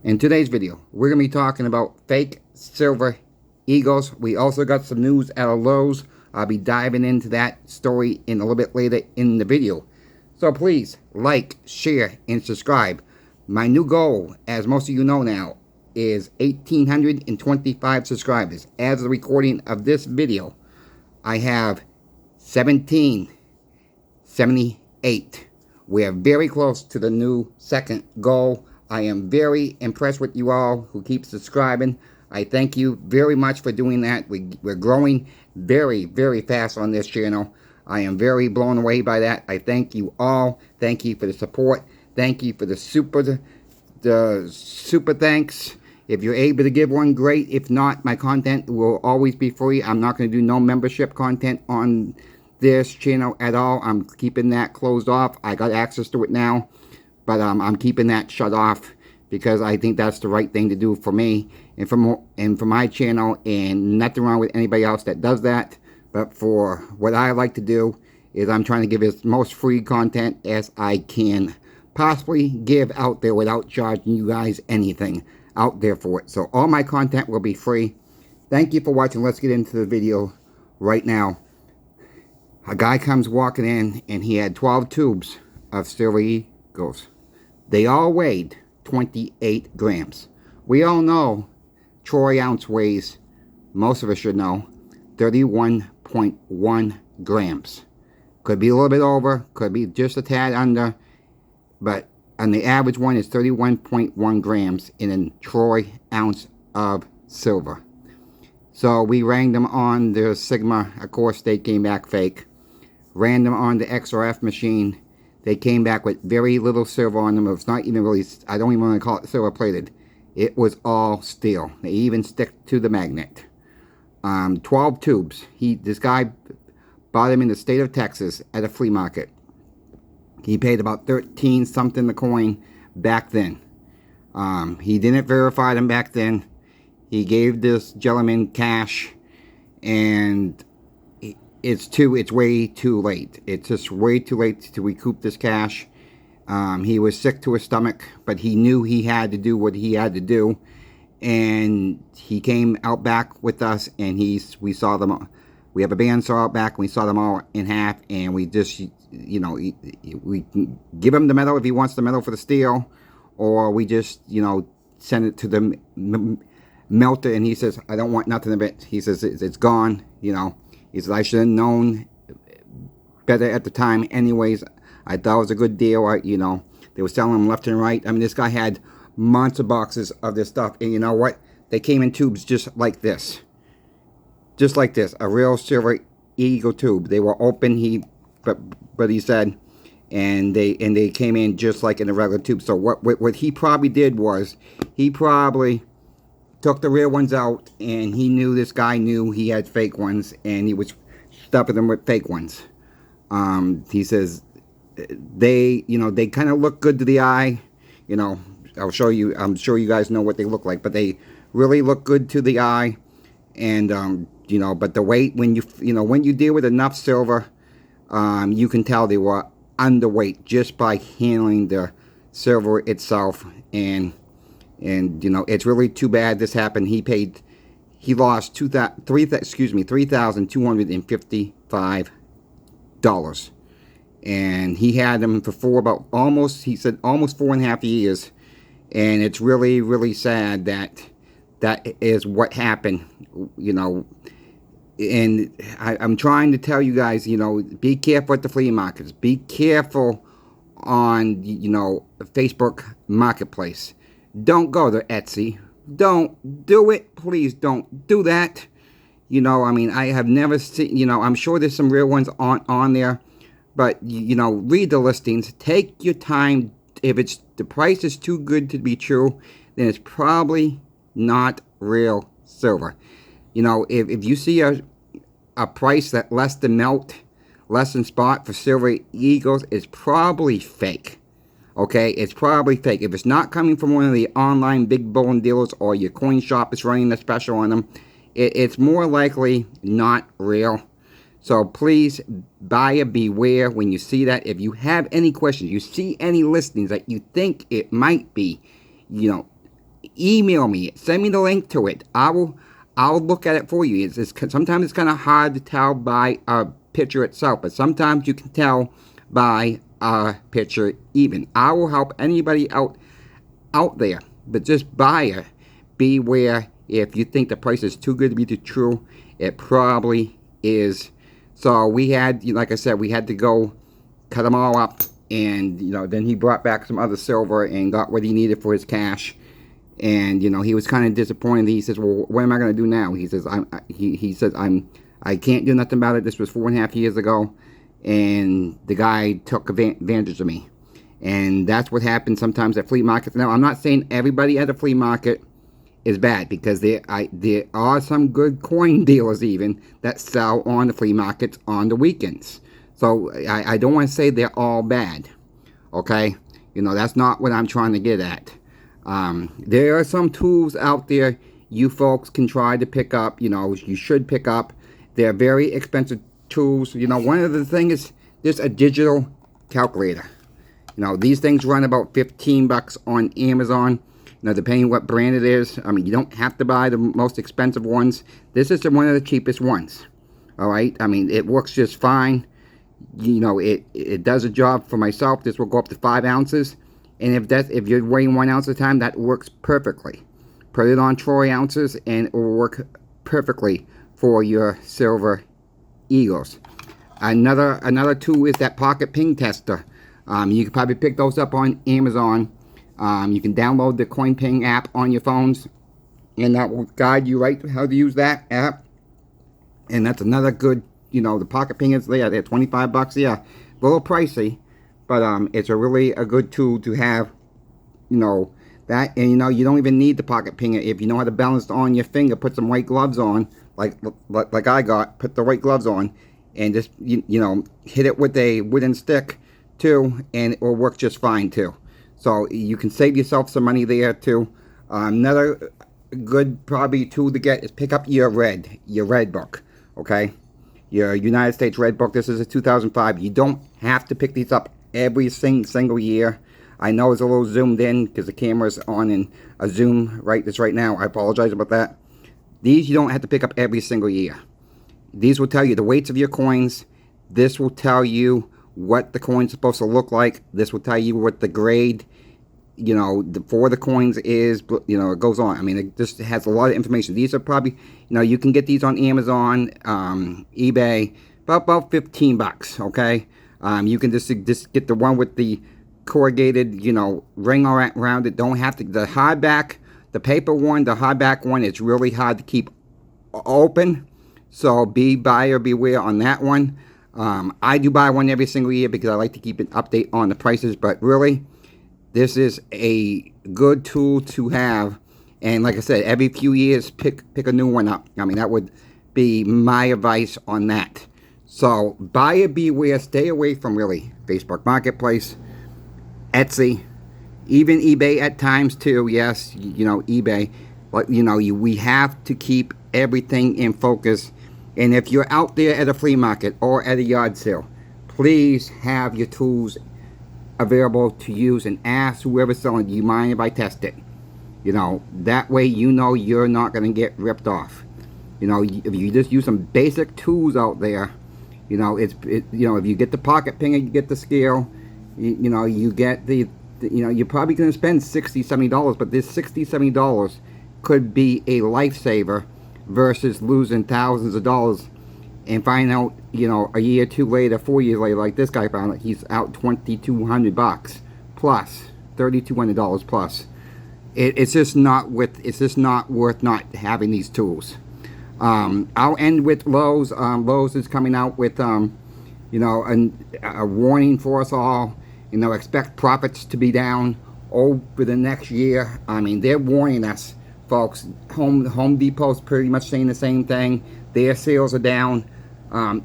In today's video, we're going to be talking about fake silver eagles. We also got some news out of Lowe's. I'll be diving into that story in a little bit later in the video. So please like, share, and subscribe. My new goal, as most of you know now, is 1,825 subscribers. As of the recording of this video, I have 1,778. We are very close to the new second goal. I am very impressed with you all who keep subscribing. I thank you very much for doing that. We're growing very, very fast on this channel. I am very blown away by that. I thank you all. Thank you for the support. Thank you for the super thanks. If you're able to give one, great. If not, my content will always be free. I'm not going to do no membership content on this channel at all. I'm keeping that closed off. I got access to it now. But I'm keeping that shut off because I think that's the right thing to do for me and for my channel, and nothing wrong with anybody else that does that. But for what I like to do is I'm trying to give as most free content as I can possibly give out there without charging you guys anything out there for it. So all my content will be free. Thank you for watching. Let's get into the video right now. A guy comes walking in and he had 12 tubes of silver eagles. They all weighed 28 grams. We all know troy ounce weighs, most of us should know, 31.1 grams. Could be a little bit over, could be just a tad under, but on the average one is 31.1 grams in a troy ounce of silver. So we rang them on the Sigma. Of course, they came back fake. Ran them on the XRF machine. They came back with very little silver on them. It was not even really, I don't even want to call it silver plated. It was all steel. They even stick to the magnet. 12 tubes. This guy bought them in the state of Texas at a flea market. He paid about 13 something a coin back then. He didn't verify them back then. He gave this gentleman cash, and it's way too late. It's just way too late to recoup this cash. He was sick to his stomach, but he knew he had to do what he had to do. And he came out back with us, and we saw them all. We have a bandsaw out back, and we saw them all in half, and we just, you know, we give him the metal if he wants the metal for the steel, or we just, you know, send it to the melter, and he says, I don't want nothing of it. He says, it's gone, you know. He said, I should have known better at the time anyways. I thought it was a good deal. You know, they were selling them left and right. I mean, this guy had monster boxes of this stuff. And you know what? They came in tubes just like this. Just like this. A real silver eagle tube. They were open, but he said, and they came in just like in a regular tube. So what he probably did was, he probably took the real ones out, and he knew, this guy knew he had fake ones, and he was stuffing them with fake ones. He says they kind of look good to the eye. You know, I'll show you. I'm sure you guys know what they look like, but they really look good to the eye. And you know, but the weight, when you deal with enough silver, you can tell they were underweight just by handling the silver itself. And you know, it's really too bad this happened. He lost $3,255, and he had them for almost 4.5 years. And it's really, really sad that is what happened, you know. And I'm trying to tell you guys, you know, be careful at the flea markets. Be careful on, you know, Facebook Marketplace. Don't go to Etsy. Don't do it. Please don't do that. You know, I mean, I have never seen, you know, I'm sure there's some real ones on there. But, you know, read the listings. Take your time. If the price is too good to be true, then it's probably not real silver. You know, if you see a price that less than melt, less than spot for silver eagles, it's probably fake. Okay, it's probably fake. If it's not coming from one of the online big bullion dealers, or your coin shop is running a special on them, it's more likely not real. So please, buyer beware when you see that. If you have any questions, you see any listings that you think it might be, you know, email me. Send me the link to it. I'll look at it for you. Sometimes it's kind of hard to tell by a picture itself, but sometimes you can tell by a picture even. I will help anybody out there, but just buyer beware. If you think the price is too good to be true, it probably is. So we had, like I said, we had to go cut them all up, and then he brought back some other silver and got what he needed for his cash. And he was kind of disappointed. He says, well, what am I going to do now? He says, I can't do nothing about it. This was 4.5 years ago, and the guy took advantage of me. And that's what happens sometimes at flea markets. Now, I'm not saying everybody at a flea market is bad, because there are some good coin dealers even that sell on the flea markets on the weekends. So I don't want to say they're all bad, okay? That's not what I'm trying to get at. There are some tools out there you folks can try to pick up. You should pick up. They're very expensive tools. One of the things is there's a digital calculator. These things run about $15 on Amazon. Depending what brand it is. I mean, you don't have to buy the most expensive ones. This is one of the cheapest ones. All right. I mean, it works just fine. It does a job for myself. This will go up to 5 ounces. And if you're weighing 1 ounce at a time, that works perfectly. Put it on troy ounces, and it will work perfectly for your silver eagles. Another tool is that pocket ping tester. You can probably pick those up on Amazon. You can download the coin ping app on your phones, and that will guide you right how to use that app. And that's another good, the pocket ping is there. They're $25. Yeah, a little pricey, but it's a good tool to have. That, and you don't even need the pocket pinger if you know how to balance on your finger. Put some white gloves on, like I got. Put the white gloves on, and just hit it with a wooden stick too, and it will work just fine too. So you can save yourself some money there too. Another good probably tool to get is pick up your red book, okay? Your United States red book. This is a 2005. You don't have to pick these up every single year. I know it's a little zoomed in because the camera's on in a zoom right now. I apologize about that. These you don't have to pick up every single year. These will tell you the weights of your coins. This will tell you what the coin's supposed to look like. This will tell you what the grade, for the coins is. It goes on. I mean, it just has a lot of information. These are probably, you can get these on Amazon, eBay, about $15. Okay, you can just get the one with the corrugated, ring around it. Don't have to the hardback, the paper one, the hardback one. It's really hard to keep open. So buyer beware on that one. I do buy one every single year because I like to keep an update on the prices, but really, this is a good tool to have. And like I said, every few years, pick a new one up. I mean, that would be my advice on that. So buyer beware. Stay away from really Facebook Marketplace, Etsy, even eBay at times too. Yes, eBay, but we have to keep everything in focus. And if you're out there at a flea market or at a yard sale, please have your tools available to use and ask whoever's selling, do you mind if I test it? That way you're not going to get ripped off. If you just use some basic tools out there, if you get the pocket pinger, you get the scale, you get you're probably going to spend $60, $70, but this $60, $70 could be a lifesaver versus losing thousands of dollars and find out, a year or two later, 4 years later, like this guy found out, he's out $2,200 plus, $3,200 plus. It's just not worth not having these tools. I'll end with Lowe's. Lowe's is coming out with, a warning for us all. Expect profits to be down over the next year. I mean, they're warning us, folks. Home Depot's pretty much saying the same thing. Their sales are down.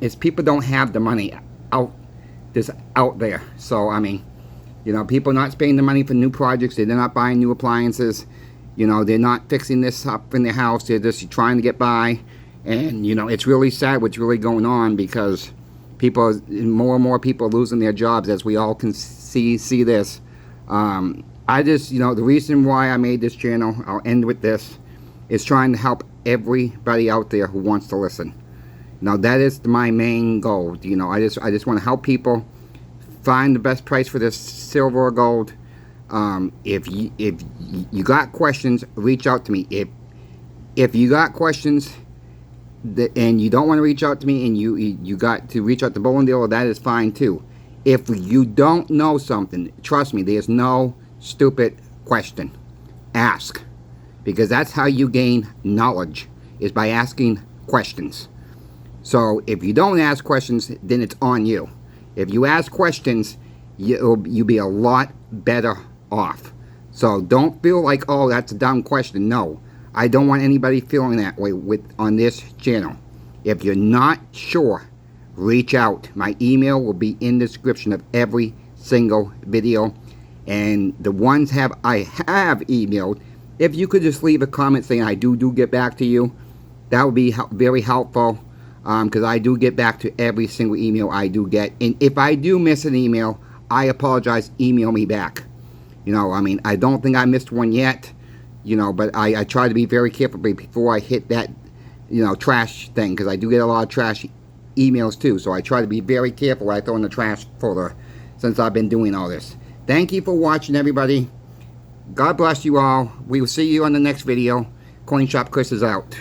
It's people don't have the money out there. So I mean, people not spending the money for new projects. They're not buying new appliances. They're not fixing this up in their house. They're just trying to get by. And it's really sad what's really going on, because more and more people are losing their jobs, as we all can see this. I just, you know, the reason why I made this channel, I'll end with this, is trying to help everybody out there who wants to listen. Now that is my main goal. You know, I just want to help people find the best price for this silver or gold. If you got questions, reach out to me. If you got questions and you don't want to reach out to me, and you got to reach out to Bullion Dealer, that is fine too. If you don't know something, trust me, there's no stupid question. Ask, because that's how you gain knowledge, is by asking questions. So if you don't ask questions, then it's on you. If you ask questions, you'll be a lot better off. So don't feel like, oh, that's a dumb question. No, I don't want anybody feeling that way on this channel. If you're not sure, reach out. My email will be in the description of every single video. And the ones I have emailed, if you could just leave a comment saying I do get back to you, that would be very helpful, because I do get back to every single email I do get. And if I do miss an email, I apologize. Email me back. You know, I mean, I don't think I missed one yet, you know, but I try to be very careful before I hit that, you know, trash thing, because I do get a lot of trash emails too. So I try to be very careful when I throw in the trash folder, since I've been doing all this. Thank you for watching, everybody. God bless you all. We will see you on the next video. Coin Shop Chris is out.